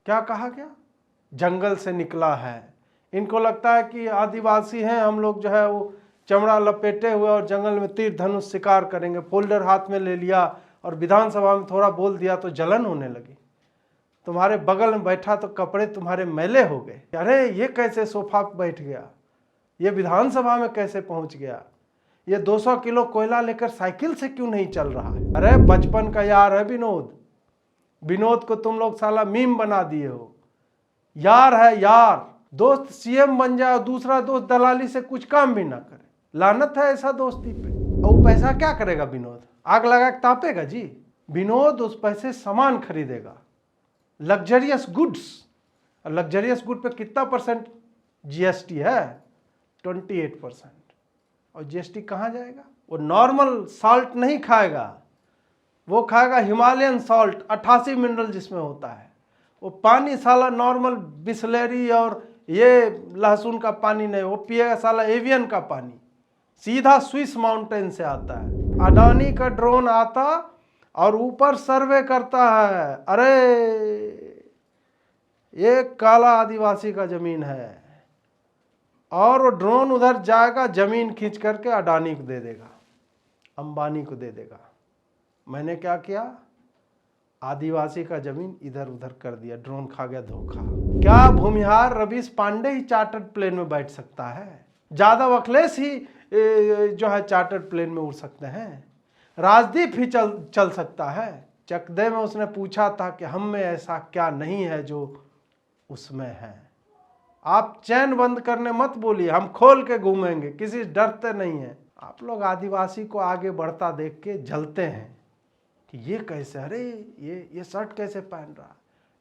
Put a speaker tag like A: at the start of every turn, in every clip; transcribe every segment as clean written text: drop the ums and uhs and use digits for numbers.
A: क्या कहा गया? जंगल से निकला है। इनको लगता है कि आदिवासी हैं हम लोग, जो है वो चमड़ा लपेटे हुए और जंगल में तीर धनुष शिकार करेंगे। फोल्डर हाथ में ले लिया और विधानसभा में थोड़ा बोल दिया तो जलन होने लगी। तुम्हारे बगल में बैठा तो कपड़े तुम्हारे मैले हो गए। अरे ये कैसे सोफा पे बैठ गया, ये विधानसभा में कैसे पहुंच गया, ये 200 किलो कोयला लेकर साइकिल से क्यों नहीं चल रहा है? अरे बचपन का यार है विनोद। विनोद को तुम लोग साला मीम बना दिए हो। यार है यार, दोस्त सीएम बन जाए और दूसरा दोस्त दलाली से कुछ काम भी ना करे। लानत है ऐसा दोस्ती पे। और वो पैसा क्या करेगा विनोद? आग लगा के तापेगा जी। विनोद उस पैसे सामान खरीदेगा, लग्जरियस गुड्स। लग्जरियस गुड पे कितना परसेंट जीएसटी है? 28%। और जीएसटी कहाँ जाएगा? वो नॉर्मल साल्ट नहीं खाएगा, वो खाएगा हिमालयन सॉल्ट, 88 मिनरल जिसमें होता है। वो पानी साला नॉर्मल बिस्लेरी और ये लहसुन का पानी नहीं, वो पिएगा साला एवियन का पानी, सीधा स्विस माउंटेन से आता है। अडानी का ड्रोन आता और ऊपर सर्वे करता है, अरे ये काला आदिवासी का जमीन है, और वो ड्रोन उधर जाएगा, जमीन खींच करके अडानी को दे देगा, अंबानी को दे देगा। मैंने क्या किया? आदिवासी का जमीन इधर उधर कर दिया, ड्रोन खा गया धोखा। क्या भूमिहार रवीश पांडे ही चार्टर्ड प्लेन में बैठ सकता है? जादव अखिलेश ही जो है चार्टर्ड प्लेन में उड़ सकते हैं? राजदीप ही चल सकता है? चकदे में उसने पूछा था कि हम में ऐसा क्या नहीं है जो उसमें है। आप चैन बंद करने मत बोलिए, हम खोल के घूमेंगे, किसी डरते नहीं है। आप लोग आदिवासी को आगे बढ़ता देख के जलते हैं कि ये कैसे, अरे ये शर्ट कैसे पहन रहा,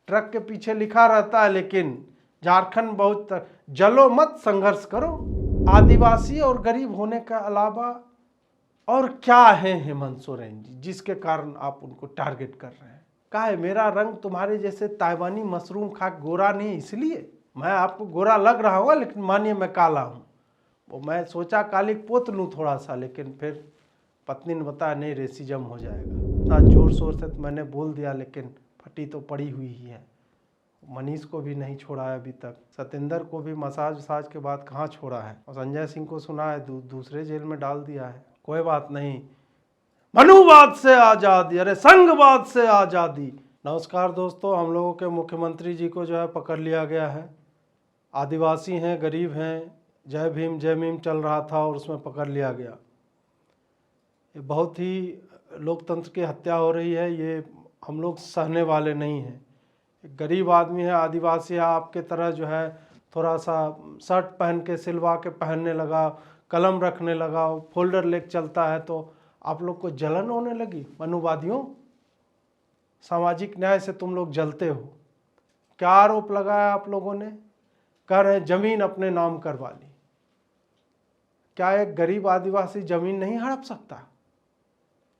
A: ट्रक के पीछे लिखा रहता है, लेकिन झारखंड बहुत। जलो मत, संघर्ष करो। आदिवासी और गरीब होने के अलावा और क्या है हेमंत सोरेन जी जिसके कारण आप उनको टारगेट कर रहे हैं? क्या है, मेरा रंग तुम्हारे जैसे ताइवानी मशरूम खा गोरा नहीं, इसलिए मैं आपको गोरा लग रहा हूँ, लेकिन मानिए मैं काला हूँ। वो मैं सोचा काली पोत लूँ थोड़ा सा, लेकिन फिर पत्नी ने बताया नहीं, रेसिज्म हो जाएगा। इतना जोर शोर से तो मैंने बोल दिया, लेकिन फटी तो पड़ी हुई ही है। मनीष को भी नहीं छोड़ा है अभी तक, सतेंद्र को भी मसाज वसाज के बाद कहाँ छोड़ा है, और संजय सिंह को सुना है दूसरे जेल में डाल दिया है। कोई बात नहीं, मनुवाद से आज़ादी, अरे संघवाद से आज़ादी। नमस्कार दोस्तों, हम लोगों के मुख्यमंत्री जी को जो है पकड़ लिया गया है। आदिवासी हैं, गरीब हैं, जय भीम जय मीम चल रहा था और उसमें पकड़ लिया गया। ये बहुत ही लोकतंत्र की हत्या हो रही है, ये हम लोग सहने वाले नहीं हैं। गरीब आदमी है, आदिवासी है, आपके तरह जो है थोड़ा सा शर्ट पहन के सिलवा के पहनने लगा, कलम रखने लगा, फोल्डर लेके चलता है, तो आप लोग को जलन होने लगी। मनुवादियों, सामाजिक न्याय से तुम लोग जलते हो। क्या आरोप लगाया आप लोगों ने? कह रहे हैं जमीन अपने नाम करवा ली। क्या एक गरीब आदिवासी जमीन नहीं हड़प सकता?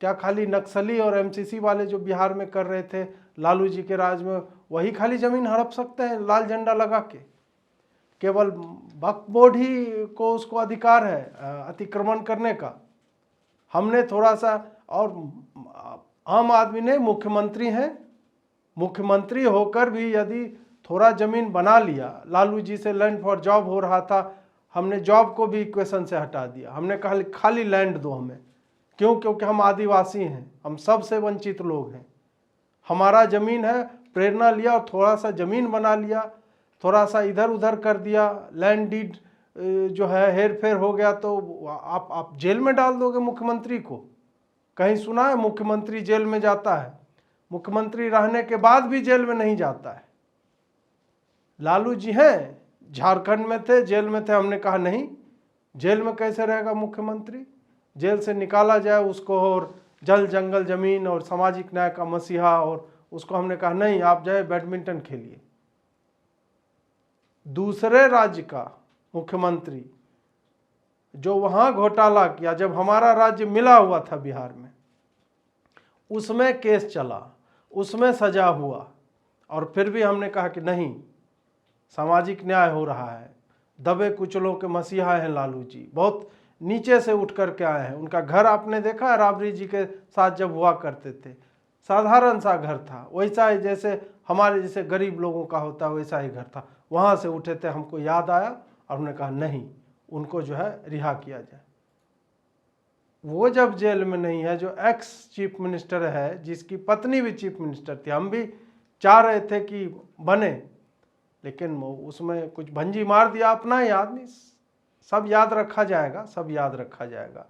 A: क्या खाली नक्सली और एमसीसी वाले जो बिहार में कर रहे थे लालू जी के राज में, वही खाली जमीन हड़प सकते हैं लाल झंडा लगा के? केवल वक्फ बोर्ड ही को उसको अधिकार है अतिक्रमण करने का। हमने थोड़ा सा, और आम आदमी ने, मुख्यमंत्री हैं, मुख्यमंत्री होकर भी यदि थोड़ा जमीन बना लिया, लालू जी से लैंड फॉर जॉब हो रहा था, हमने जॉब को भी इक्वेशन से हटा दिया। हमने कहा खाली लैंड दो हमें। क्यों? क्योंकि हम आदिवासी हैं, हम सबसे वंचित लोग हैं, हमारा ज़मीन है। प्रेरणा लिया और थोड़ा सा ज़मीन बना लिया, थोड़ा सा इधर उधर कर दिया, लैंड डीड जो है हेर फेर हो गया, तो आप जेल में डाल दोगे मुख्यमंत्री को? कहीं सुना है मुख्यमंत्री जेल में जाता है? मुख्यमंत्री रहने के बाद भी जेल में नहीं जाता है। लालू जी हैं, झारखंड में थे, जेल में थे, हमने कहा नहीं, जेल में कैसे रहेगा मुख्यमंत्री? जेल से निकाला जाए उसको, और जल जंगल जमीन और सामाजिक न्याय का मसीहा, और उसको हमने कहा नहीं, आप जाए बैडमिंटन खेलिए। दूसरे राज्य का मुख्यमंत्री जो वहाँ घोटाला किया, जब हमारा राज्य मिला हुआ था बिहार में, उसमें केस चला, उसमें सजा हुआ, और फिर भी हमने कहा कि नहीं, सामाजिक न्याय हो रहा है। दबे कुचलों के मसीहा हैं लालू जी, बहुत नीचे से उठ कर के आए हैं। उनका घर आपने देखा है, राबड़ी जी के साथ जब हुआ करते थे, साधारण सा घर था, वैसा ही जैसे हमारे जैसे गरीब लोगों का होता है वैसा ही घर था। वहाँ से उठे थे, हमको याद आया और हमने कहा नहीं, उनको जो है रिहा किया जाए। वो जब जेल में नहीं है, जो एक्स चीफ मिनिस्टर है, जिसकी पत्नी भी चीफ मिनिस्टर थी, हम भी चाह रहे थे कि बने, लेकिन वो उसमें कुछ भंजी मार दिया अपना ही आदमी। सब याद रखा जाएगा, सब याद रखा जाएगा।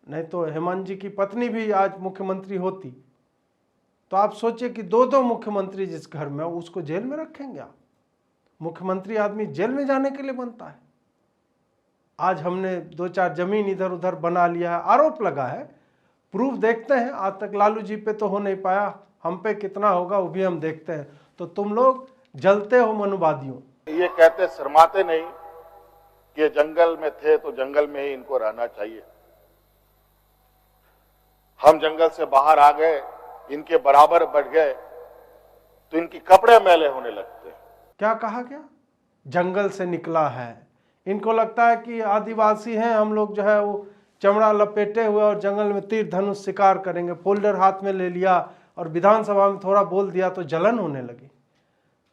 A: नहीं तो हेमंत जी की पत्नी भी आज मुख्यमंत्री होती तो आप सोचिए कि दो दो मुख्यमंत्री जिस घर में उसको जेल में रखेंगे आप। मुख्यमंत्री आदमी जेल में जाने के लिए बनता है। आज हमने 2-4 जमीन इधर उधर बना लिया है, आरोप लगा है, प्रूफ देखते हैं। आज तक लालू जी पे तो हो नहीं पाया, हम पे कितना होगा वो भी हम देखते हैं। तो तुम लोग जलते हो मनुवादियों।
B: ये कहते शर्माते नहीं कि ये जंगल में थे तो जंगल में ही इनको रहना चाहिए। हम जंगल से बाहर आ गए, इनके बराबर बढ़ गए तो इनकी कपड़े मैले होने लगते।
A: क्या कहा गया? जंगल से निकला है। इनको लगता है कि आदिवासी हैं हम लोग, जो है वो चमड़ा लपेटे हुए और जंगल में तीर धनुष शिकार करेंगे। फोल्डर हाथ में ले लिया और विधानसभा में थोड़ा बोल दिया तो जलन होने लगी।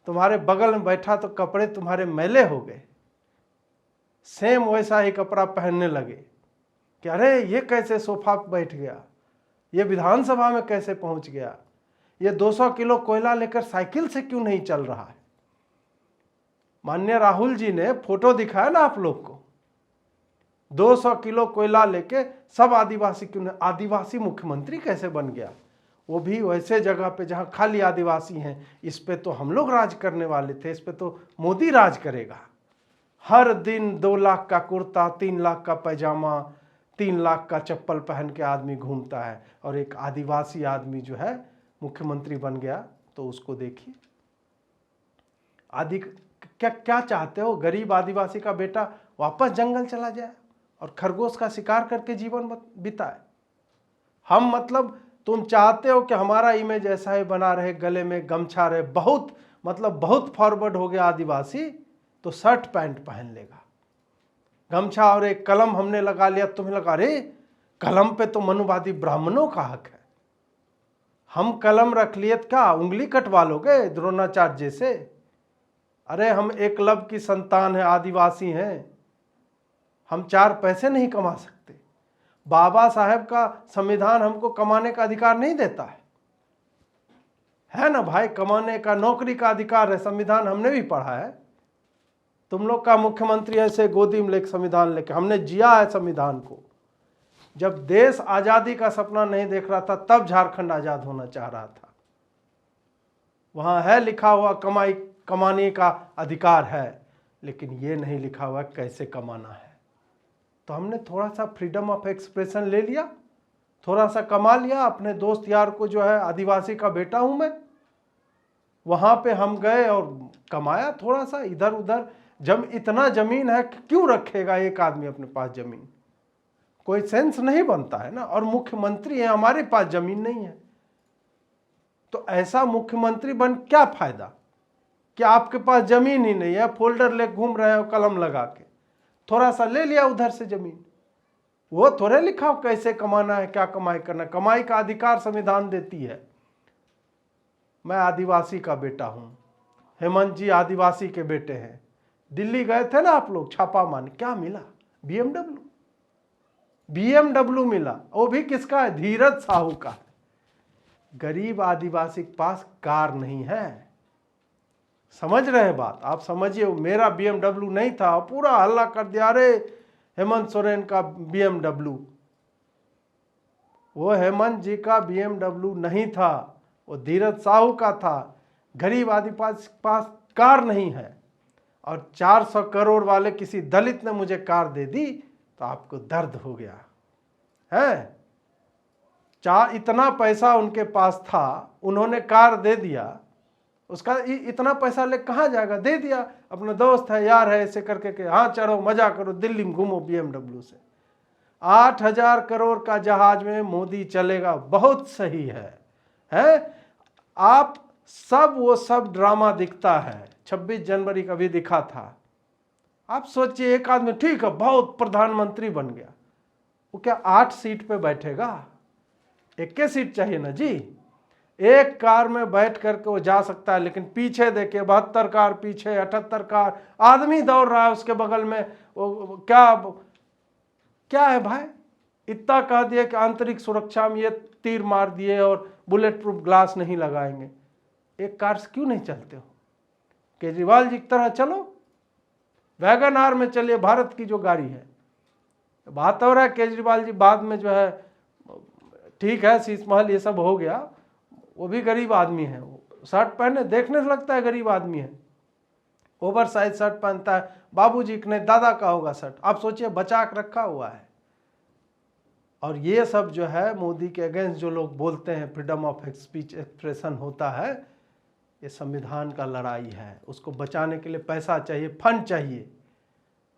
A: तुम्हारे बगल में बैठा तो कपड़े तुम्हारे मैले हो गए, सेम वैसा ही कपड़ा पहनने लगे कि अरे ये कैसे सोफा पर बैठ गया, ये विधानसभा में कैसे पहुंच गया, ये 200 किलो कोयला लेकर साइकिल से क्यों नहीं चल रहा है। माननीय राहुल जी ने फोटो दिखाया ना आप लोग को, 200 किलो कोयला लेके सब आदिवासी क्यों नहीं, आदिवासी मुख्यमंत्री कैसे बन गया, वो भी वैसे जगह पे जहां खाली आदिवासी हैं। इस पे तो हम लोग राज करने वाले थे, इस पे तो मोदी राज करेगा। हर दिन 2 लाख का कुर्ता, 3 लाख का पैजामा, 3 लाख का चप्पल पहन के आदमी घूमता है, और एक आदिवासी आदमी जो है मुख्यमंत्री बन गया तो उसको देखिए। क्या चाहते हो? गरीब आदिवासी का बेटा वापस जंगल चला जाए और खरगोश का शिकार करके जीवन बिताए? हम मतलब तुम चाहते हो कि हमारा इमेज ऐसा ही बना रहे, गले में गमछा रहे, बहुत फॉरवर्ड हो गया आदिवासी तो शर्ट पैंट पहन लेगा, गमछा और एक कलम हमने लगा लिया, तुम्हें लगा अरे कलम पे तो मनुवादी ब्राह्मणों का हक है, हम कलम रख लिए तो क्या उंगली कटवा लोगे द्रोणाचार्य जैसे? अरे हम एकलव्य की संतान है, आदिवासी हैं, हम 4 पैसे नहीं कमा सकते। बाबा साहेब का संविधान हमको कमाने का अधिकार नहीं देता है ना भाई? कमाने का, नौकरी का अधिकार है, संविधान हमने भी पढ़ा है। तुम लोग का मुख्यमंत्री ऐसे गोदी में लेके संविधान लेके, हमने जिया है संविधान को। जब देश आजादी का सपना नहीं देख रहा था तब झारखंड आजाद होना चाह रहा था। वहां है लिखा हुआ कमाने का अधिकार है, लेकिन ये नहीं लिखा हुआ कैसे कमाना है। तो हमने थोड़ा सा फ्रीडम ऑफ एक्सप्रेशन ले लिया, थोड़ा सा कमा लिया। अपने दोस्त यार को, जो है आदिवासी का बेटा हूं मैं, वहां पे हम गए और कमाया थोड़ा सा इधर उधर। जब इतना जमीन है क्यों रखेगा एक आदमी अपने पास जमीन? कोई सेंस नहीं बनता है ना। और मुख्यमंत्री है, हमारे पास जमीन नहीं है, तो ऐसा मुख्यमंत्री बन क्या फायदा कि आपके पास जमीन ही नहीं है, फोल्डर ले घूम रहे हो कलम लगा के, थोड़ा सा ले लिया उधर से जमीन। वो थोड़े लिखा हो कैसे कमाना है, क्या कमाई करना। कमाई का अधिकार संविधान देती है। मैं आदिवासी का बेटा हूं, हेमंत जी आदिवासी के बेटे हैं। दिल्ली गए थे ना आप लोग छापा मारने, क्या मिला? बीएमडब्ल्यू मिला। वो भी किसका है? धीरज साहू का है। गरीब आदिवासी के पास कार नहीं है। समझ रहे हैं बात? आप समझिए, मेरा बीएमडब्ल्यू नहीं था, पूरा हल्ला कर दिया अरे हेमंत सोरेन का बीएमडब्ल्यू। वो हेमंत जी का बीएमडब्ल्यू नहीं था, वो धीरज साहू का था। गरीब आदिवासी के पास कार नहीं है, और 400 करोड़ वाले किसी दलित ने मुझे कार दे दी तो आपको दर्द हो गया है। इतना पैसा उनके पास था, उन्होंने कार दे दिया, उसका इतना पैसा ले कहाँ जाएगा? दे दिया, अपना दोस्त है यार है ऐसे करके के, हाँ चलो मजा करो, दिल्ली में घूमो बीएमडब्ल्यू से। 8000 करोड़ का जहाज में मोदी चलेगा, बहुत सही है? आप वो सब ड्रामा दिखता है। 26 जनवरी का भी दिखा था। आप सोचिए, एक आदमी ठीक है बहुत प्रधानमंत्री बन गया, वो क्या 8 सीट पे बैठेगा? 1 सीट चाहिए ना जी। एक कार में बैठ करके वो जा सकता है, लेकिन पीछे देखिए 72 कार पीछे, 78 कार, आदमी दौड़ रहा है उसके बगल में। वो क्या है भाई? इतना कह दिए कि आंतरिक सुरक्षा में ये तीर मार दिए और बुलेट प्रूफ ग्लास नहीं लगाएंगे। एक कार से क्यों नहीं चलते हो? केजरीवाल जी की तरह चलो, वैगन आर में चलिए, भारत की जो गाड़ी है। बात हो रहा है केजरीवाल जी बाद में जो है, ठीक है शीश महल ये सब हो गया, वो भी गरीब आदमी है, वो शर्ट पहने देखने से लगता है गरीब आदमी है, ओवर साइज शर्ट पहनता है, बाबूजी के नहीं दादा का होगा शर्ट, आप सोचिए बचा के रखा हुआ है। और ये सब जो है मोदी के अगेंस्ट जो लोग बोलते हैं फ्रीडम ऑफ स्पीच एक्सप्रेशन होता है, ये संविधान का लड़ाई है। उसको बचाने के लिए पैसा चाहिए, फंड चाहिए।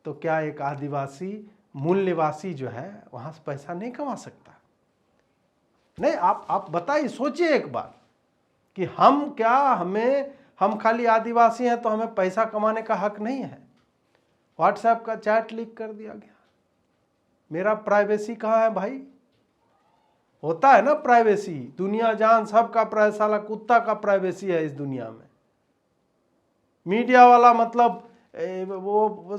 A: तो क्या एक आदिवासी मूल निवासी जो है वहाँ से पैसा नहीं कमा सकता? नहीं, आप बताइए, सोचिए एक बार कि हम खाली आदिवासी हैं तो हमें पैसा कमाने का हक नहीं है? व्हाट्सएप का चैट लीक कर दिया गया, मेरा प्राइवेसी कहाँ है भाई? होता है ना प्राइवेसी, दुनिया जान सबका साला कुत्ता का प्राइवेसी है इस दुनिया में। मीडिया वाला मतलब वो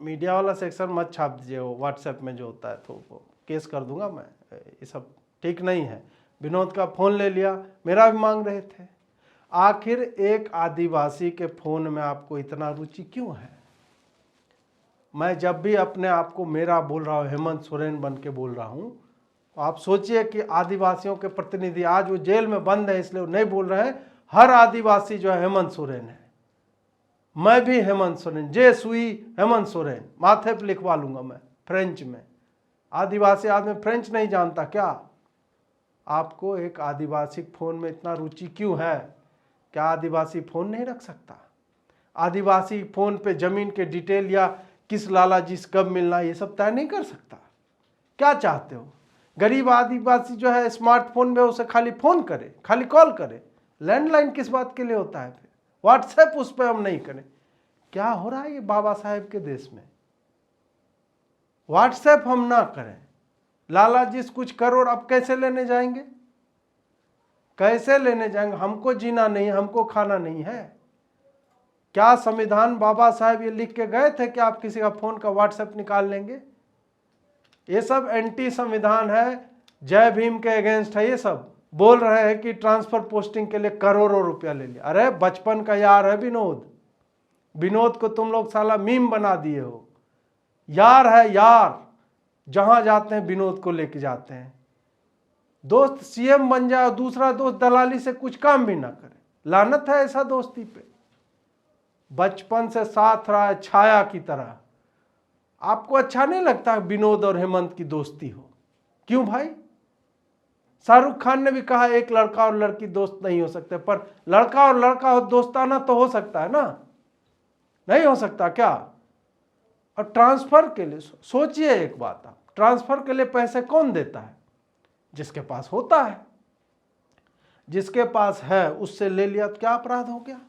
A: मीडिया वाला सेक्शन मत छाप दीजिए, वो व्हाट्सएप में जो होता है तो वो केस कर दूंगा मैं, ये सब ठीक नहीं है। विनोद का फ़ोन ले लिया, मेरा भी मांग रहे थे। आखिर एक आदिवासी के फ़ोन में आपको इतना रुचि क्यों है? मैं जब भी अपने आप को मेरा बोल रहा हूँ, हेमंत सोरेन बन के बोल रहा हूँ, तो आप सोचिए कि आदिवासियों के प्रतिनिधि, आज वो जेल में बंद है इसलिए वो नहीं बोल रहे हैं, हर आदिवासी जो है हेमंत सोरेन है। मैं भी हेमंत सोरेन, जे सुई हेमंत सोरेन माथे पे लिखवा लूंगा मैं फ्रेंच में। आदिवासी आदमी फ्रेंच नहीं जानता क्या? आपको एक आदिवासी फ़ोन में इतना रुचि क्यों है? क्या आदिवासी फ़ोन नहीं रख सकता? आदिवासी फ़ोन पे ज़मीन के डिटेल या किस लाला जी से कब मिलना, ये सब तय नहीं कर सकता? क्या चाहते हो? गरीब आदिवासी जो है स्मार्टफोन में उसे खाली फ़ोन करे, खाली कॉल करे। लैंडलाइन किस बात के लिए होता है? फिर व्हाट्सएप उस पर हम नहीं करें। क्या हो रहा है ये बाबा साहेब के देश में? व्हाट्सएप हम ना करें, लाला जी से कुछ करोड़ अब कैसे लेने जाएंगे? कैसे लेने जाएंगे? हमको जीना नहीं, हमको खाना नहीं है क्या? संविधान बाबा साहेब ये लिख के गए थे कि आप किसी का फ़ोन का व्हाट्सएप निकाल लेंगे? ये सब एंटी संविधान है, जय भीम के अगेंस्ट है। ये सब बोल रहे हैं कि ट्रांसफर पोस्टिंग के लिए करोड़ों रुपया ले लिया। अरे बचपन का यार है विनोद को तुम लोग साला मीम बना दिए हो। यार है यार, जहां जाते हैं विनोद को लेके जाते हैं। दोस्त सीएम बन जाए, दूसरा दोस्त दलाली से कुछ काम भी ना करे। लानत है ऐसा दोस्ती पे। बचपन से साथ रहा है छाया की तरह। आपको अच्छा नहीं लगता विनोद और हेमंत की दोस्ती हो? क्यों भाई? शाहरुख खान ने भी कहा एक लड़का और लड़की दोस्त नहीं हो सकते, पर लड़का और लड़का दोस्ताना तो हो सकता है ना? नहीं हो सकता क्या? और ट्रांसफर के लिए सोचिए एक बात, आप ट्रांसफर के लिए पैसे कौन देता है? जिसके पास होता है। जिसके पास है उससे ले लिया तो क्या अपराध हो गया?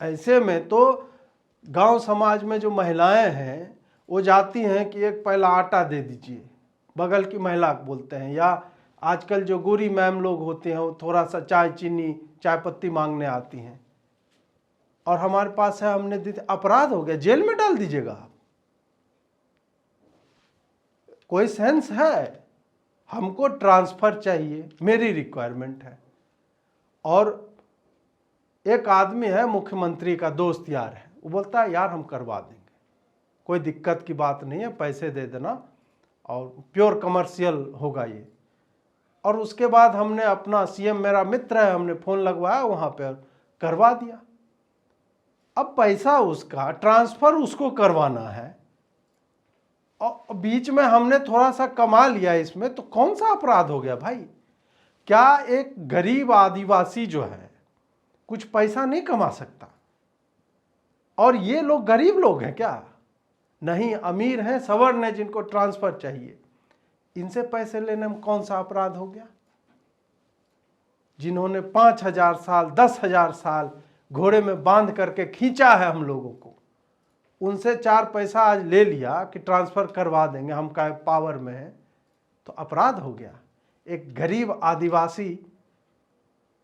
A: ऐसे में तो गांव समाज में जो महिलाएं हैं वो जाती हैं कि एक पहला आटा दे दीजिए, बगल की महिला को बोलते हैं, या आजकल जो गोरी मैम लोग होते हैं वो थोड़ा सा चाय चीनी चाय पत्ती मांगने आती हैं, और हमारे पास है हमने दी, अपराध हो गया, जेल में डाल दीजिएगा आप। कोई सेंस है? हमको ट्रांसफर चाहिए, मेरी रिक्वायरमेंट है। और एक आदमी है मुख्यमंत्री का दोस्त यार है, वो बोलता है यार हम करवा देंगे, कोई दिक्कत की बात नहीं है, पैसे दे देना और प्योर कमर्शियल होगा ये। और उसके बाद हमने अपना सीएम मेरा मित्र है, हमने फ़ोन लगवाया वहाँ पे, करवा दिया। अब पैसा उसका, ट्रांसफ़र उसको करवाना है, और बीच में हमने थोड़ा सा कमा लिया इसमें, तो कौन सा अपराध हो गया भाई? क्या एक गरीब आदिवासी जो है कुछ पैसा नहीं कमा सकता? और ये लोग गरीब लोग हैं क्या? नहीं, अमीर हैं, सवर्ण हैं, जिनको ट्रांसफर चाहिए। इनसे पैसे लेने में कौन सा अपराध हो गया? जिन्होंने 5000 साल 10,000 साल घोड़े में बांध करके खींचा है हम लोगों को, उनसे 4 पैसा आज ले लिया कि ट्रांसफर करवा देंगे, हम का पावर में है, तो अपराध हो गया। एक गरीब आदिवासी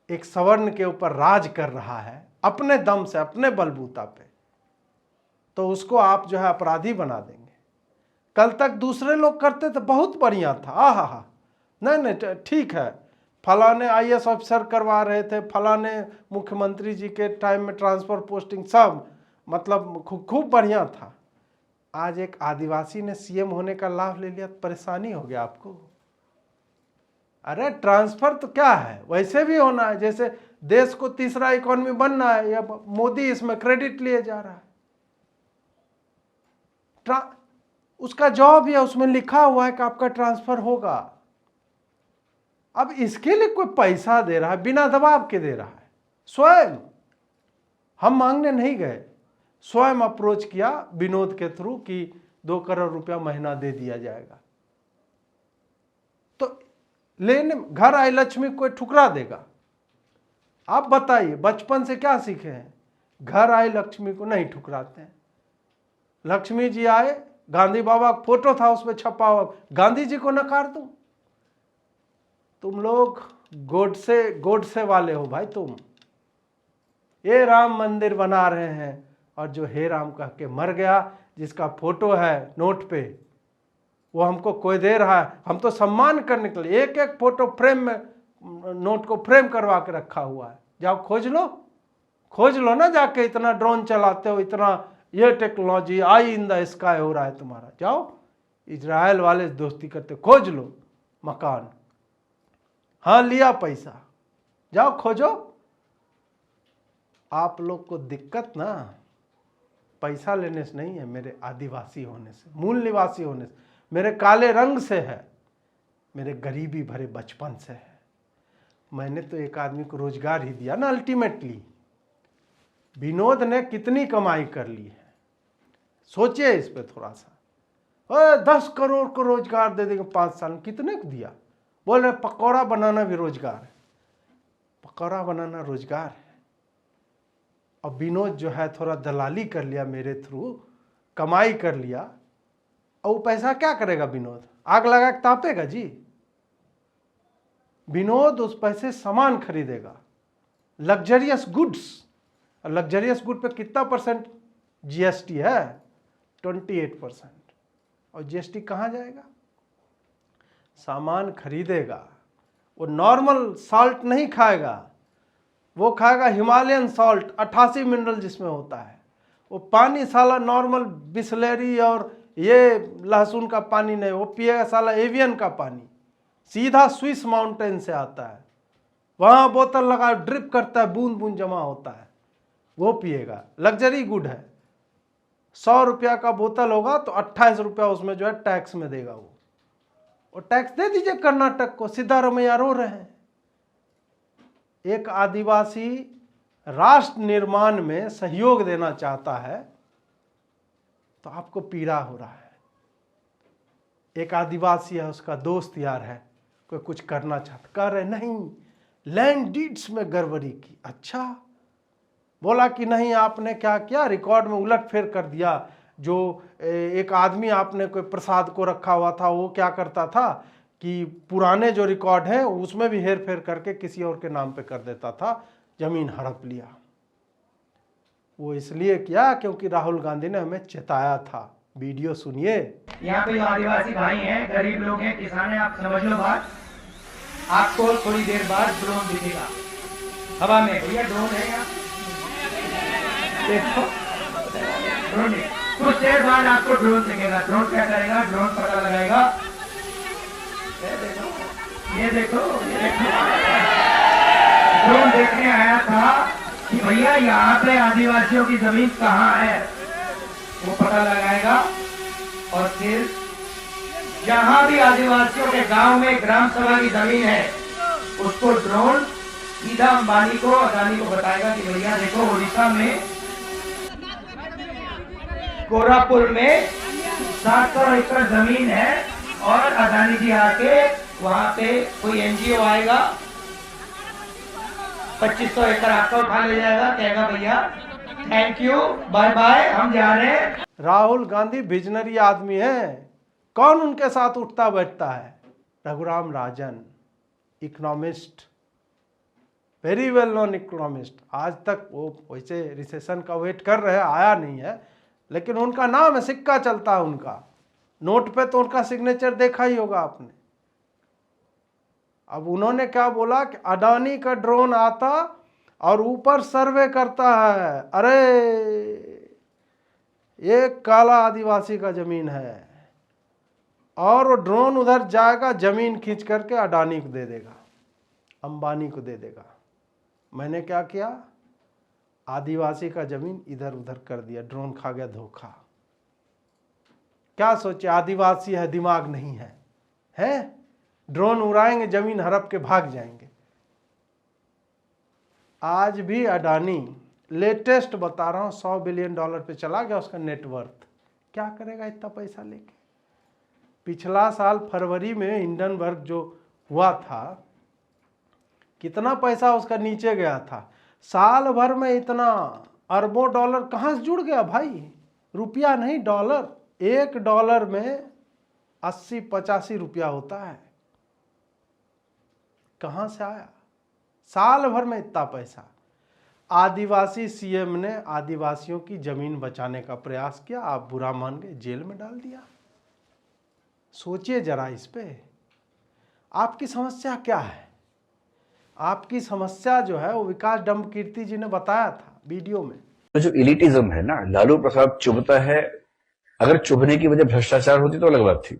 A: एक सवर्ण के ऊपर राज कर रहा है अपने दम से, अपने बलबूता पे, तो उसको आप जो है अपराधी बना देंगे। कल तक दूसरे लोग करते थे, बहुत बढ़िया था, आहा, नहीं ठीक है, फलाने आईएएस ऑफिसर करवा रहे थे, फलाने मुख्यमंत्री जी के टाइम में ट्रांसफर पोस्टिंग, सब मतलब खूब बढ़िया था। आज एक आदिवासी ने सीएम होने का लाभ ले लिया तो परेशानी हो गया आपको। अरे ट्रांसफर तो क्या है, वैसे भी होना है, जैसे देश को तीसरा इकोनॉमी बनना है, या मोदी इसमें क्रेडिट लिए जा रहा है। उसका जॉब है, उसमें लिखा हुआ है कि आपका ट्रांसफर होगा। अब इसके लिए कोई पैसा दे रहा है, बिना दबाव के दे रहा है, स्वयं, हम मांगने नहीं गए, स्वयं अप्रोच किया विनोद के थ्रू कि 2 करोड़ रुपया महीना दे दिया जाएगा। तो लेने घर आई लक्ष्मी कोई ठुकरा देगा? आप बताइए, बचपन से क्या सीखे हैं? घर आई लक्ष्मी को नहीं ठुकराते हैं। लक्ष्मी जी आए, गांधी बाबा का फोटो था उसमें छपा हुआ, गांधी जी को नकार दूं? तुम लोग गोडसे वाले हो भाई तुम। ये राम मंदिर बना रहे हैं और जो हे राम कह के मर गया, जिसका फोटो है नोट पे, वो हमको कोई दे रहा है, हम तो सम्मान करने के लिए एक एक फोटो फ्रेम में, नोट को फ्रेम करवा के रखा हुआ है। जाओ खोज लो ना जाके, इतना ड्रोन चलाते हो, इतना ये technology I in the sky हो रहा है तुम्हारा, जाओ इजराइल वाले दोस्ती करते, खोज लो मकान, हाँ लिया पैसा, जाओ खोजो। आप लोग को दिक्कत ना पैसा लेने से नहीं है, मेरे आदिवासी होने से, मूल निवासी होने से, मेरे काले रंग से है, मेरे गरीबी भरे बचपन से है। मैंने तो एक आदमी को रोजगार ही दिया ना अल्टीमेटली। विनोद ने कितनी कमाई कर ली है, सोचिए इस पे थोड़ा सा। 10 करोड़ को रोजगार दे देंगे 5 साल में, कितने को दिया? बोल रहे पकौड़ा बनाना भी रोजगार है, पकौड़ा बनाना रोजगार है। और विनोद जो है थोड़ा दलाली कर लिया मेरे थ्रू, कमाई कर लिया, और वो पैसा क्या करेगा विनोद? आग लगा के तापेगा जी? विनोद उस पैसे सामान खरीदेगा, लग्जरियस गुड्स। लग्जरियस गुड पे कितना % जीएसटी है? 28%। और जीएसटी कहाँ जाएगा? सामान खरीदेगा, वो नॉर्मल सॉल्ट नहीं खाएगा, वो खाएगा हिमालयन सॉल्ट, 88 मिनरल जिसमें होता है। वो पानी साला नॉर्मल बिस्लेरी और ये लहसुन का पानी नहीं, वो पिएगा साला एवियन का पानी, सीधा स्विस माउंटेन से आता है, वहाँ बोतल लगा ड्रिप करता है, बूंद बूंद जमा होता है, वो पिएगा। लग्जरी गुड है। 100 रुपया का बोतल होगा तो 28 रुपया उसमें जो है टैक्स में देगा वो, और टैक्स दे दीजिए कर्नाटक को, सिद्धारमैया रो रहे हैं। एक आदिवासी राष्ट्र निर्माण में सहयोग देना चाहता है तो आपको पीड़ा हो रहा है। एक आदिवासी है, उसका दोस्त यार है, कोई कुछ करना चाहता, कह रहे नहीं लैंड डीड्स में गड़बड़ी की। अच्छा, बोला कि नहीं आपने क्या किया, रिकॉर्ड में उलटफेर कर दिया। जो एक आदमी आपने कोई प्रसाद को रखा हुआ था, वो क्या करता था कि पुराने जो रिकॉर्ड हैं उसमें भी हेर फेर करके किसी और के नाम पे कर देता था, जमीन हड़प लिया। वो इसलिए किया क्योंकि राहुल गांधी ने हमें चेताया था। वीडियो सुनिए।
C: यहाँ पे जो आदिवासी भाई हैं, गरीब लोग हैं, किसान हैं, आप समझ लो बात। आपको थोड़ी देर बाद ड्रोन दिखेगा हवा में। भैया ड्रोन है यहाँ, देखो ड्रोन। कुछ देर बाद आपको ड्रोन दिखेगा। ड्रोन क्या करेगा? ड्रोन पता लगाएगा। ये देखो ड्रोन देखने आया था कि भैया यहाँ पे आदिवासियों की जमीन कहाँ है, वो पता लगाएगा। और फिर जहाँ भी आदिवासियों के गांव में ग्राम सभा की जमीन है, उसको ड्रोन सीधा अंबानी को, अदानी को बताएगा कि भैया देखो उड़ीसा में कोरापुर में 700 एकड़ जमीन है, और अदानी जी आके वहां पे कोई एनजीओ आएगा, 2500 एकड़ आपका उठा ले जाएगा, कहेगा भैया थैंक यू बाय बाय हम जा रहे हैं।
A: राहुल गांधी विजनरी आदमी है, कौन उनके साथ उठता बैठता है? Raghuram Rajan, economist, very well known economist. आज तक वो वैसे रिसेशन का वेट कर रहे हैं, आया नहीं है, लेकिन उनका नाम है, सिक्का चलता है उनका, नोट पे तो उनका सिग्नेचर देखा ही होगा आपने। अब उन्होंने क्या बोला कि अडानी का ड्रोन आता और ऊपर सर्वे करता है, अरे ये काला आदिवासी का जमीन है, और वो ड्रोन उधर जाएगा, जमीन खींच करके अडानी को दे देगा, अंबानी को दे देगा। मैंने क्या किया, आदिवासी का जमीन इधर उधर कर दिया, ड्रोन खा गया धोखा। क्या सोचे, आदिवासी है, दिमाग नहीं है, हैं? ड्रोन उड़ाएंगे, जमीन हड़प के भाग जाएंगे। आज भी अडानी, लेटेस्ट बता रहा हूं, $100 बिलियन पे चला गया उसका नेटवर्थ। क्या करेगा इतना पैसा लेके? पिछला साल फरवरी में हिंडनबर्ग जो हुआ था, कितना पैसा उसका नीचे गया था। साल भर में इतना अरबों डॉलर कहाँ से जुड़ गया भाई? रुपया नहीं, डॉलर। $1 में 80-85 रुपया होता है। कहाँ से आया? साल भर में इतना पैसा। आदिवासी सीएम ने आदिवासियों की जमीन बचाने का प्रयास किया, आप बुरा मान गए, जेल में डाल दिया। सोचिए जरा इस पे, आपकी समस्या क्या है? आपकी समस्या जो है वो विकास डम्बकीर्ति जी ने बताया था वीडियो में।
D: तो जो इलिटिज्म है ना, लालू प्रसाद चुभता है। अगर चुभने की वजह भ्रष्टाचार होती तो अलग बात थी।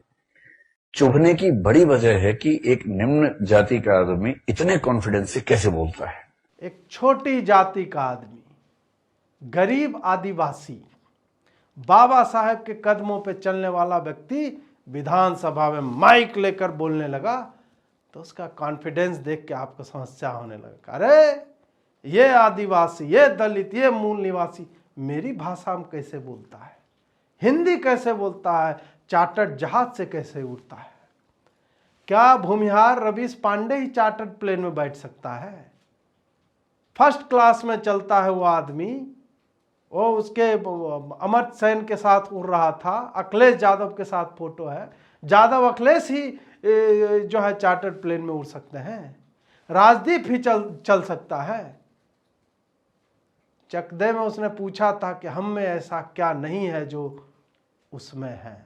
D: चुभने की बड़ी वजह है कि एक निम्न जाति का आदमी इतने कॉन्फिडेंस से कैसे बोलता है।
A: एक छोटी जाति का आदमी, गरीब आदिवासी, बाबा साहेब के कदमों पे चलने वाला व्यक्ति विधानसभा में माइक लेकर बोलने लगा, तो उसका कॉन्फिडेंस देख के आपको समस्या होने लगा। अरे ये आदिवासी, ये दलित, ये मूल निवासी मेरी भाषा में कैसे बोलता है, हिंदी कैसे बोलता है, चार्टर्ड जहाज से कैसे उड़ता है? क्या भूमिहार रवीश पांडे ही चार्टर्ड प्लेन में बैठ सकता है? फर्स्ट क्लास में चलता है वो आदमी। वो उसके अमर्त्य सेन के साथ उड़ रहा था, अखिलेश यादव के साथ फोटो है। यादव अखिलेश ही जो है चार्टर्ड प्लेन में उड़ सकते हैं। राजदीप ही चल सकता है। चकदे में उसने पूछा था कि हम में ऐसा क्या नहीं है जो उसमें है।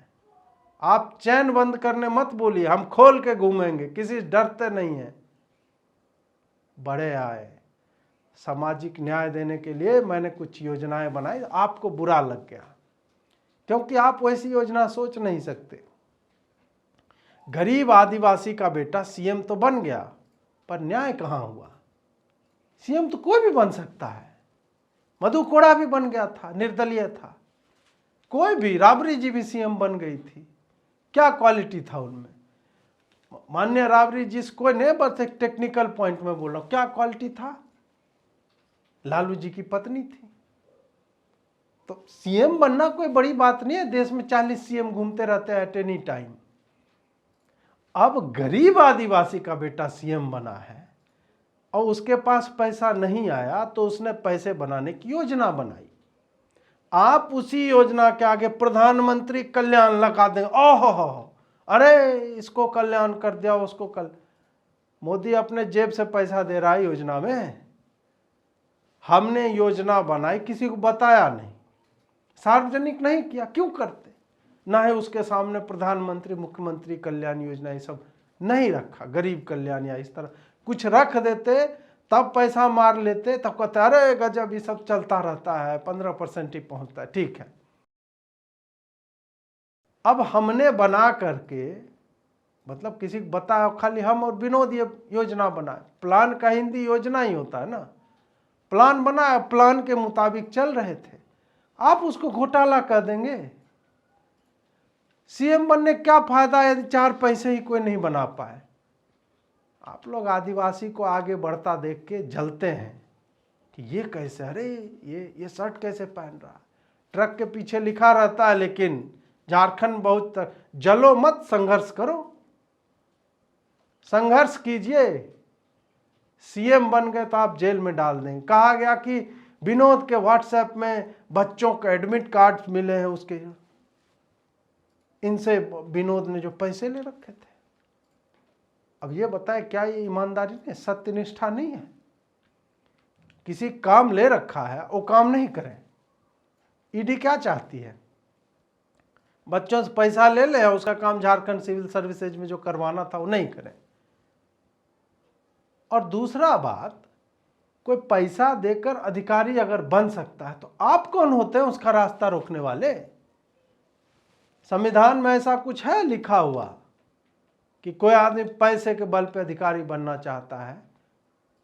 A: आप चैन बंद करने मत बोलिए, हम खोल के घूमेंगे, किसी से डरते नहीं है। बड़े आए, सामाजिक न्याय देने के लिए मैंने कुछ योजनाएं बनाई, आपको बुरा लग गया क्योंकि आप वैसी योजना सोच नहीं सकते। गरीब आदिवासी का बेटा सीएम तो बन गया, पर न्याय कहाँ हुआ? सीएम तो कोई भी बन सकता है। मधु कोड़ा भी बन गया था, निर्दलीय था। कोई भी, राबड़ी जी भी सीएम बन गई थी। क्या क्वालिटी था उनमें? मान्य राबड़ी जी, कोई नहीं, बस एक टेक्निकल पॉइंट में बोल रहा हूं, क्या क्वालिटी था? लालू जी की पत्नी थी। तो सीएम बनना कोई बड़ी बात नहीं है। देश में 40 सीएम घूमते रहते हैं एट एनी टाइम। अब गरीब आदिवासी का बेटा सीएम बना है और उसके पास पैसा नहीं आया, तो उसने पैसे बनाने की योजना बनाई। आप उसी योजना के आगे प्रधानमंत्री कल्याण लगा देंगे। ओहो, अरे इसको कल्याण कर दिया, उसको मोदी अपने जेब से पैसा दे रहा है योजना में। हमने योजना बनाई, किसी को बताया नहीं, सार्वजनिक नहीं किया। क्यों करते? ना है उसके सामने प्रधानमंत्री मुख्यमंत्री कल्याण योजना ये सब नहीं रखा। गरीब कल्याण या इस तरह कुछ रख देते, तब पैसा मार लेते, तब कहते अरे गजब, ये सब चलता रहता है, 15% ही पहुंचता है। ठीक है, अब हमने बना करके, मतलब किसी को बताया, खाली हम और विनोद ये योजना बनाए। प्लान का हिंदी योजना ही होता है ना। प्लान बनाया, प्लान के मुताबिक चल रहे थे, आप उसको घोटाला कर देंगे। सीएम बनने क्या फायदा यदि 4 पैसे ही कोई नहीं बना पाए? आप लोग आदिवासी को आगे बढ़ता देख के जलते हैं कि ये कैसे, अरे ये शर्ट कैसे पहन रहा, ट्रक के पीछे लिखा रहता है, लेकिन झारखंड बहुत। जलो मत, संघर्ष करो, संघर्ष कीजिए। सीएम बन गए तो आप जेल में डाल देंगे। कहा गया कि विनोद के व्हाट्सएप में बच्चों को एडमिट कार्ड मिले हैं, उसके इनसे विनोद ने जो पैसे ले रखे थे। अब ये बताए, क्या ये ईमानदारी नहीं, सत्यनिष्ठा नहीं है? किसी काम ले रखा है वो काम नहीं करें। ईडी क्या चाहती है? बच्चों से पैसा ले ले, उसका काम झारखंड सिविल सर्विसेज में जो करवाना था वो नहीं करें। और दूसरा बात, कोई पैसा देकर अधिकारी अगर बन सकता है तो आप कौन होते हैं उसका रास्ता रोकने वाले? संविधान में ऐसा कुछ है लिखा हुआ कि कोई आदमी पैसे के बल पे अधिकारी बनना चाहता है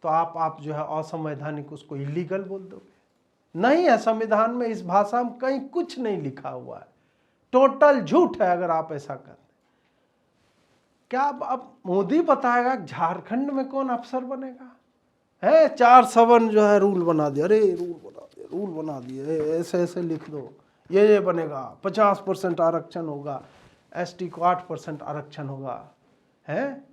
A: तो आप जो है असंवैधानिक उसको इलीगल बोल दोगे? नहीं है, संविधान में इस भाषा में कहीं कुछ नहीं लिखा हुआ है। टोटल झूठ है अगर आप ऐसा करते। क्या अब मोदी बताएगा झारखंड में कौन अफसर बनेगा? है 4/7 जो है रूल बना दिया, अरे रूल बना दिए, ऐसे ऐसे लिख दो, ये बनेगा, 50% आरक्षण होगा, एसटी को 8% आरक्षण होगा। है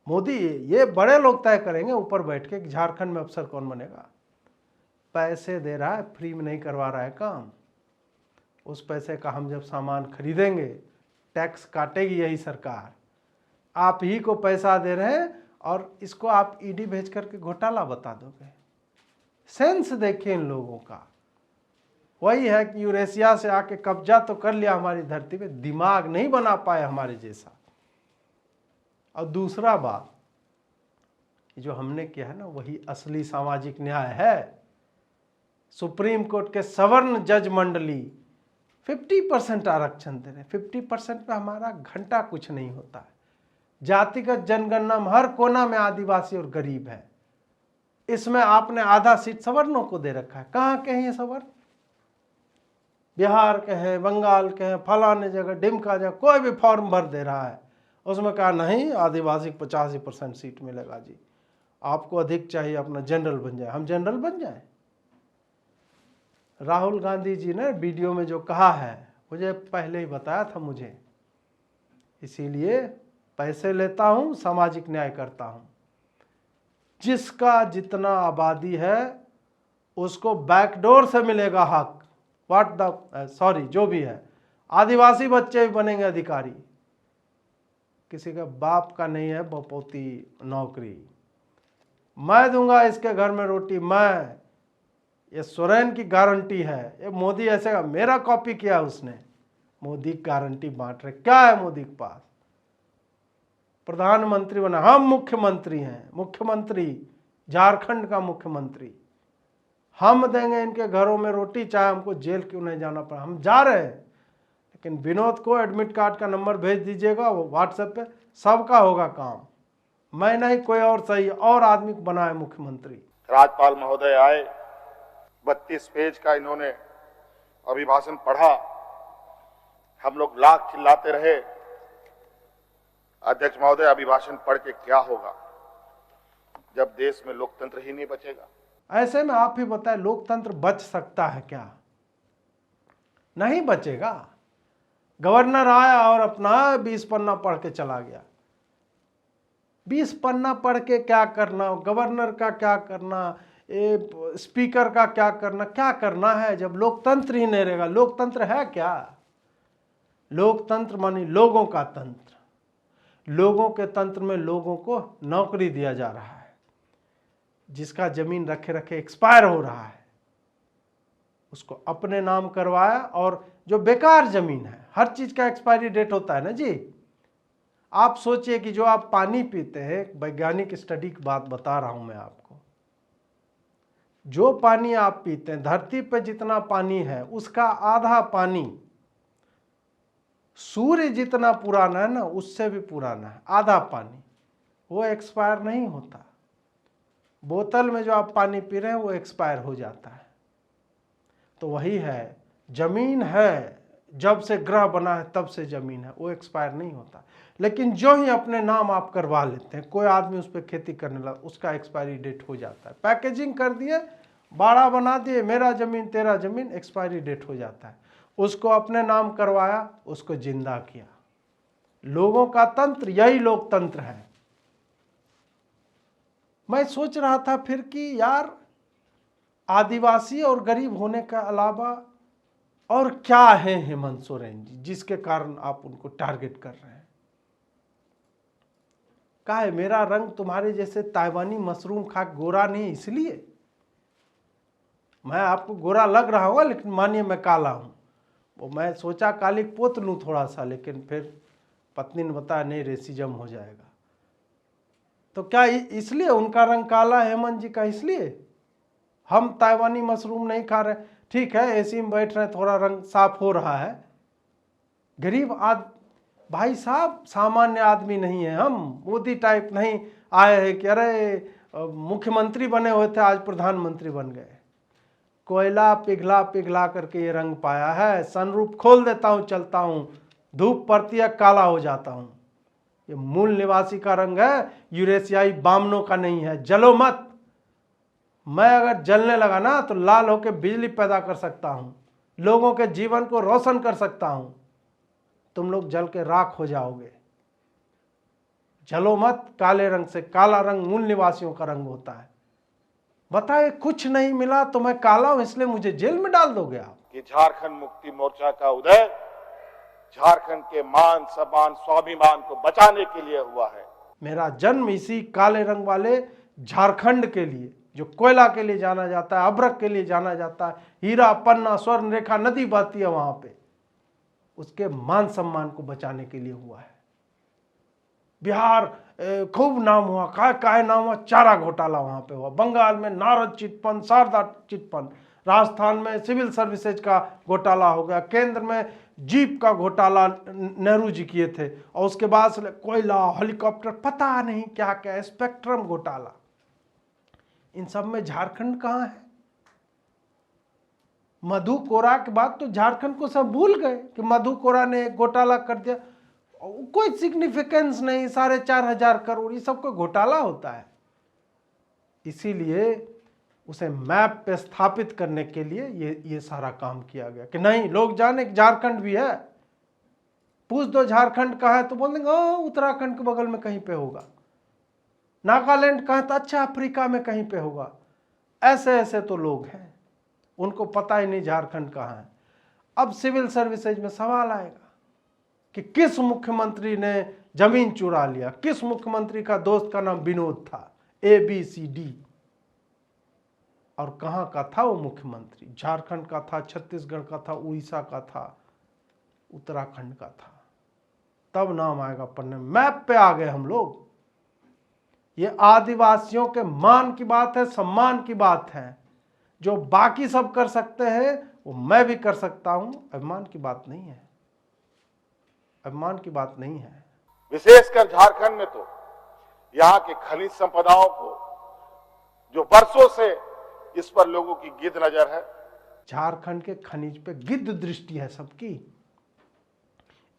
A: मोदी, ये बड़े लोग तय करेंगे ऊपर बैठ के कि झारखंड में अफसर कौन बनेगा। पैसे दे रहा है, फ्री में नहीं करवा रहा है काम। उस पैसे का हम जब सामान खरीदेंगे टैक्स काटेगी यही सरकार। आप ही को पैसा दे रहे हैं और इसको आप ईडी भेज करके घोटाला बता दोगे। सेंस देखिए इन लोगों का। वही है कि यूरेशिया से आके कब्जा तो कर लिया हमारी धरती पे, दिमाग नहीं बना पाए हमारे जैसा। और दूसरा बात, जो हमने किया है ना वही असली सामाजिक न्याय है। सुप्रीम कोर्ट के सवर्ण जज मंडली 50% आरक्षण दे रहे। 50% में हमारा घंटा कुछ नहीं होता है। जातिगत जनगणना में हर कोना में आदिवासी और गरीब है। इसमें आपने आधा सीट सवर्णों को दे रखा है। कहाँ के हैं ये सवर्ण? बिहार के हैं, बंगाल के हैं, फलाने जगह डिमका जगह कोई भी फॉर्म भर दे रहा है, उसमें कहा नहीं आदिवासी को 85% सीट मिलेगा जी, आपको अधिक चाहिए अपना जनरल बन जाए। हम जनरल बन जाए? राहुल गांधी जी ने वीडियो में जो कहा है मुझे पहले ही बताया था मुझे, इसीलिए पैसे लेता हूं, सामाजिक न्याय करता हूं। जिसका जितना आबादी है उसको बैकडोर से मिलेगा हक। जो भी है, आदिवासी बच्चे भी बनेंगे अधिकारी। किसी का बाप का नहीं है बपोती नौकरी। मैं दूंगा इसके घर में रोटी, मैं, ये सोरेन की गारंटी है। ये मोदी ऐसे का मेरा कॉपी किया उसने। मोदी गारंटी बांट रहे। क्या है मोदी के पास? प्रधानमंत्री बना, हम मुख्यमंत्री हैं, मुख्यमंत्री झारखंड का मुख्यमंत्री। हम देंगे इनके घरों में रोटी, चाहे हमको जेल क्यों नहीं जाना पड़ा। हम जा रहे हैं, लेकिन विनोद को एडमिट कार्ड का नंबर भेज दीजिएगा, वो व्हाट्सएप पे, सबका होगा काम। मैं नहीं, कोई और सही और आदमी को बनाए मुख्यमंत्री।
B: राज्यपाल महोदय आए, 32 पेज का इन्होंने अभिभाषण पढ़ा। हम लोग लाख चिल्लाते रहे, अध्यक्ष महोदय अभिभाषण पढ़ के क्या होगा जब देश में लोकतंत्र ही नहीं बचेगा।
A: ऐसे में आप ही बताएं, लोकतंत्र बच सकता है क्या? नहीं बचेगा। गवर्नर आया और अपना 20 पन्ना पढ़ के चला गया। 20 पन्ना पढ़ के क्या करना? गवर्नर का क्या करना? स्पीकर का क्या करना? क्या करना है जब लोकतंत्र ही नहीं रहेगा? लोकतंत्र है क्या? लोकतंत्र मानी लोगों का तंत्र। लोगों के तंत्र में लोगों को नौकरी दिया जा रहा है। जिसका जमीन रखे रखे एक्सपायर हो रहा है उसको अपने नाम करवाया। और जो बेकार जमीन है, हर चीज का एक्सपायरी डेट होता है ना जी। आप सोचिए कि जो आप पानी पीते हैं, वैज्ञानिक स्टडी की बात बता रहा हूं मैं आपको, जो पानी आप पीते हैं, धरती पे जितना पानी है उसका आधा पानी सूर्य जितना पुराना है ना उससे भी पुराना है। आधा पानी वो एक्सपायर नहीं होता। बोतल में जो आप पानी पी रहे हैं वो एक्सपायर हो जाता है। तो वही है, जमीन है, जब से ग्रह बना है तब से जमीन है, वो एक्सपायर नहीं होता। लेकिन जो ही अपने नाम आप करवा लेते हैं, कोई आदमी उस पर खेती करने लगा, उसका एक्सपायरी डेट हो जाता है। पैकेजिंग कर दिए, बाड़ा बना दिए, मेरा जमीन तेरा जमीन, एक्सपायरी डेट हो जाता है। उसको अपने नाम करवाया, उसको जिंदा किया। लोगों का तंत्र, यही लोकतंत्र है। मैं सोच रहा था फिर कि यार आदिवासी और गरीब होने के अलावा और क्या है हेमंत सोरेन जी जिसके कारण आप उनको टारगेट कर रहे हैं? का है मेरा रंग तुम्हारे जैसे ताइवानी मशरूम खा गोरा नहीं, इसलिए मैं आपको गोरा लग रहा होगा, लेकिन मानिए मैं काला हूँ। वो मैं सोचा काली पोत लूँ थोड़ा सा, लेकिन फिर पत्नी ने बताया नहीं, रेसिज्म हो जाएगा। तो क्या इसलिए उनका रंग काला है हेमंत जी का, इसलिए हम ताइवानी मशरूम नहीं खा रहे? ठीक है, एसी में बैठ रहे हैं, थोड़ा रंग साफ हो रहा है। गरीब भाई साहब, सामान्य आदमी नहीं है हम, मोदी टाइप नहीं आए हैं कि अरे मुख्यमंत्री बने हुए थे आज प्रधानमंत्री बन गए। कोयला पिघला पिघला करके ये रंग पाया है। सनरूफ खोल देता हूँ, चलता हूँ, धूप पड़ती है काला हो जाता हूँ। ये मूल निवासी का रंग है, यूरेशियाई बामनों का नहीं है। जलो मत। मैं अगर जलने लगा ना तो लाल होकर बिजली पैदा कर सकता हूँ, लोगों के जीवन को रोशन कर सकता हूँ। तुम लोग जल के राख हो जाओगे। जलो मत। काले रंग से, काला रंग मूल निवासियों का रंग होता है। बताए कुछ नहीं मिला तो मैं काला हूं इसलिए मुझे जेल में डाल दोगे आप?
B: कि झारखंड मुक्ति मोर्चा का उदय झारखंड के मान सम्मान स्वाभिमान को बचाने के लिए हुआ है।
A: मेरा जन्म इसी काले रंग वाले झारखंड के लिए, जो कोयला के लिए जाना जाता है, अभ्रक के लिए जाना जाता है, हीरा पन्ना स्वर्ण रेखा नदी बहती है वहां पे, उसके मान सम्मान को बचाने के लिए हुआ है। बिहार खूब नाम हुआ, काय नाम हुआ, चारा घोटाला वहां पे हुआ। बंगाल में नारद चिटफंड, शारदा चिटफंड, राजस्थान में सिविल सर्विसेज का घोटाला हो गया, केंद्र में जीप का घोटाला नेहरू जी किए थे, और उसके बाद से कोयला, हेलीकॉप्टर, पता नहीं क्या क्या, स्पेक्ट्रम घोटाला। इन सब में झारखंड कहाँ है? मधु कोरा के बाद तो झारखंड को सब भूल गए कि मधु कोरा ने एक घोटाला कर दिया। कोई सिग्निफिकेंस नहीं, 4,500 करोड़, ये सब कोई घोटाला होता है। इसीलिए उसे मैप पे स्थापित करने के लिए ये सारा काम किया गया कि नहीं, लोग जाने कि झारखंड भी है। पूछ दो झारखंड कहाँ है तो बोल देंगे उत्तराखंड के बगल में कहीं पे होगा। नागालैंड कहाँ है तो अच्छा अफ्रीका में कहीं पे होगा। ऐसे ऐसे तो लोग हैं, उनको पता ही नहीं झारखंड कहाँ है। अब सिविल सर्विसेज में सवाल आएगा कि किस मुख्यमंत्री ने जमीन चुरा लिया, किस मुख्यमंत्री का दोस्त का नाम विनोद था, ABCD, और कहां का था वो मुख्यमंत्री? झारखंड का था, छत्तीसगढ़ का था, उड़ीसा का था, उत्तराखंड का था। तब नाम आएगा पढ़ने। मैप पे आ गए हम लोग। ये आदिवासियों के मान की बात है, सम्मान की बात है। जो बाकी सब कर सकते हैं वो मैं भी कर सकता हूं। अभिमान की बात नहीं है, अभिमान की बात नहीं है।
B: विशेषकर झारखंड में तो यहाँ के खनिज संपदाओं को, जो वर्षों से इस पर लोगों की गिद्ध नजर है।
A: झारखंड के खनिज पे गिद्ध दृष्टि है सबकी।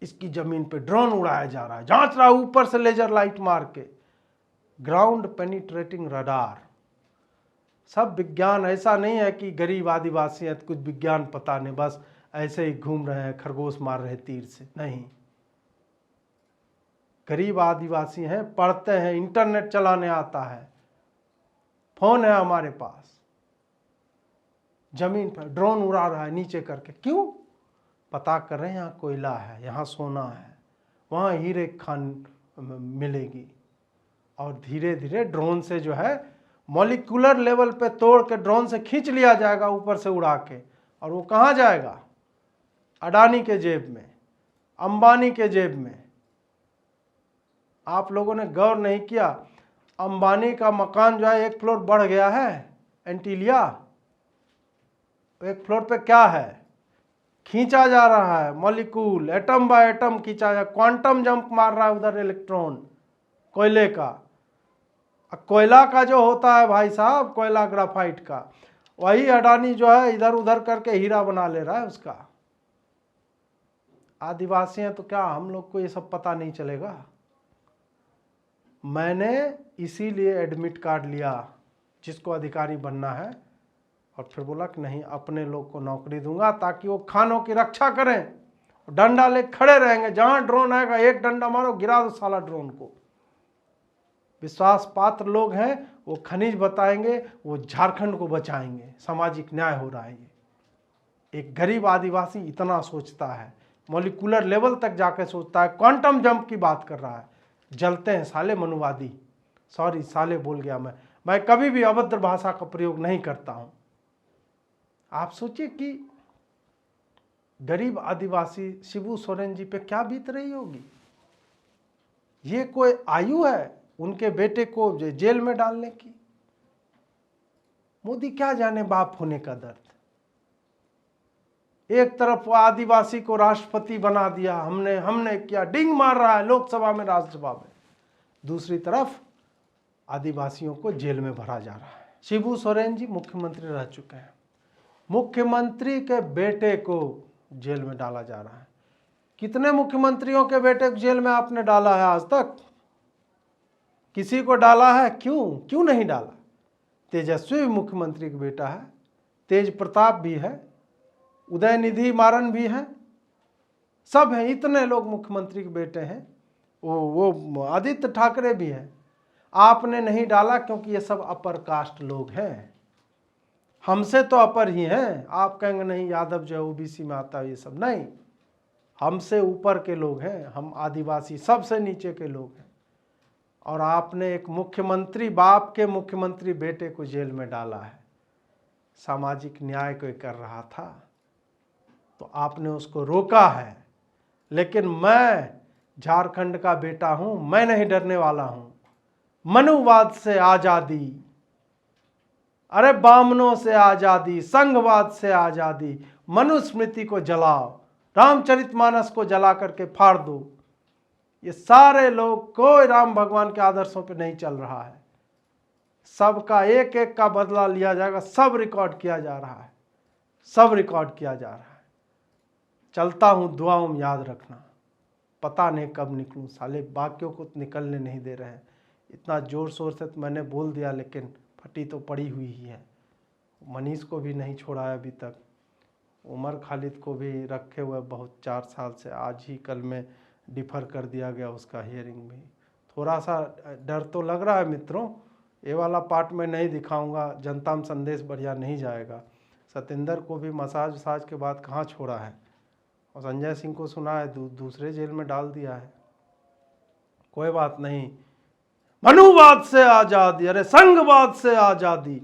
A: इसकी जमीन पे ड्रोन उड़ाया जा रहा है, जांच रहा है ऊपर से लेजर लाइट मार के, ग्राउंड पेनिट्रेटिंग रडार। सब विज्ञान। ऐसा नहीं है कि गरीब आदिवासी है तो कुछ विज्ञान पता नहीं, बस ऐसे ही घूम रहे हैं, खरगोश मार रहे तीर से। नहीं, गरीब आदिवासी हैं, पढ़ते हैं, इंटरनेट चलाने आता है, फोन है हमारे पास। जमीन पर ड्रोन उड़ा रहा है नीचे करके, क्यों? पता कर रहे हैं यहाँ कोयला है, यहाँ सोना है, वहाँ हीरे खान मिलेगी। और धीरे धीरे ड्रोन से जो है मॉलिक्यूलर लेवल पे तोड़ के ड्रोन से खींच लिया जाएगा ऊपर से उड़ा के। और वो कहाँ जाएगा? अडानी के जेब में, अंबानी के जेब में। आप लोगों ने गौर नहीं किया, अंबानी का मकान जो है 1 फ्लोर बढ़ गया है एंटीलिया। 1 फ्लोर पे क्या है? खींचा जा रहा है मॉलिक्यूल, एटम बाय एटम खींचा जा, क्वांटम जंप मार रहा है उधर इलेक्ट्रॉन कोयले का। कोयला का जो होता है भाई साहब, कोयला ग्राफाइट का, वही अडानी जो है इधर उधर करके हीरा बना ले रहा है उसका। आदिवासी हैं तो क्या हम लोग को ये सब पता नहीं चलेगा? मैंने इसीलिए एडमिट कार्ड लिया जिसको अधिकारी बनना है, और फिर बोला कि नहीं, अपने लोग को नौकरी दूंगा ताकि वो खानों की रक्षा करें। डंडा ले खड़े रहेंगे, जहां ड्रोन आएगा एक डंडा मारो, गिरा दो साला ड्रोन को। विश्वास पात्र लोग हैं, वो खनिज बताएंगे, वो झारखंड को बचाएंगे। सामाजिक न्याय हो रहा है। ये एक गरीब आदिवासी इतना सोचता है, मॉलिक्यूलर लेवल तक जाकर सोचता है, क्वांटम जंप की बात कर रहा है। जलते हैं साले मनुवादी। सॉरी, साले बोल गया मैं कभी भी अभद्र भाषा का प्रयोग नहीं करता हूं। आप सोचिए कि गरीब आदिवासी शिबू सोरेन जी पे क्या बीत रही होगी। ये कोई आयु है उनके बेटे को जेल में डालने की? मोदी क्या जाने बाप होने का दर्द। एक तरफ वो आदिवासी को राष्ट्रपति बना दिया, हमने किया, डिंग मार रहा है लोकसभा में, राज्यसभा में। दूसरी तरफ आदिवासियों को जेल में भरा जा रहा है। शिबू सोरेन जी मुख्यमंत्री रह चुके हैं, मुख्यमंत्री के बेटे को जेल में डाला जा रहा है। कितने मुख्यमंत्रियों के बेटे को जेल में आपने डाला है आज तक? किसी को डाला है? क्यों नहीं डाला? तेजस्वी मुख्यमंत्री का बेटा है, तेज प्रताप भी है, उदयनिधि मारन भी है, सब हैं, इतने लोग मुख्यमंत्री के बेटे हैं। वो आदित्य ठाकरे भी है। आपने नहीं डाला क्योंकि ये सब अपर कास्ट लोग हैं, हमसे तो अपर ही हैं। आप कहेंगे नहीं यादव जो है ओबीसी में आता है, ये सब नहीं, हमसे ऊपर के लोग हैं, हम आदिवासी सबसे नीचे के लोग हैं। और आपने एक मुख्यमंत्री, बाप के मुख्यमंत्री बेटे को जेल में डाला है। सामाजिक न्याय कोई कर रहा था तो आपने उसको रोका है। लेकिन मैं झारखंड का बेटा हूं, मैं नहीं डरने वाला हूं। मनुवाद से आजादी, अरे बामनों से आजादी, संघवाद से आजादी, मनुस्मृति को जलाओ, रामचरितमानस को जला करके फाड़ दो। ये सारे लोग, कोई राम भगवान के आदर्शों पे नहीं चल रहा है। सबका एक एक का बदला लिया जाएगा, सब रिकॉर्ड किया जा रहा है, सब रिकॉर्ड किया जा रहा है। चलता हूं, दुआओं में याद रखना। पता नहीं कब निकलूं, साले बाकियों को निकलने नहीं दे रहे हैं। इतना जोर शोर से तो मैंने बोल दिया, लेकिन फटी तो पड़ी हुई ही है। मनीष को भी नहीं छोड़ा है अभी तक, उमर खालिद को भी रखे हुए बहुत 4 साल से। आज ही कल में डिफर कर दिया गया उसका हियरिंग भी। थोड़ा सा डर तो लग रहा है मित्रों। ये वाला पार्ट में नहीं दिखाऊंगा, जनता में संदेश बढ़िया नहीं जाएगा। सतेंद्र को भी मसाज वसाज के बाद कहाँ छोड़ा है, और संजय सिंह को सुना है दूसरे जेल में डाल दिया है। कोई बात नहीं, मनुवाद से आज़ादी, अरे संघवाद से आज़ादी।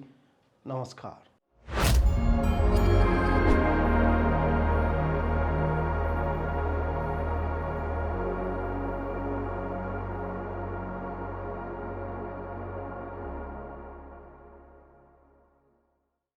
A: नमस्कार।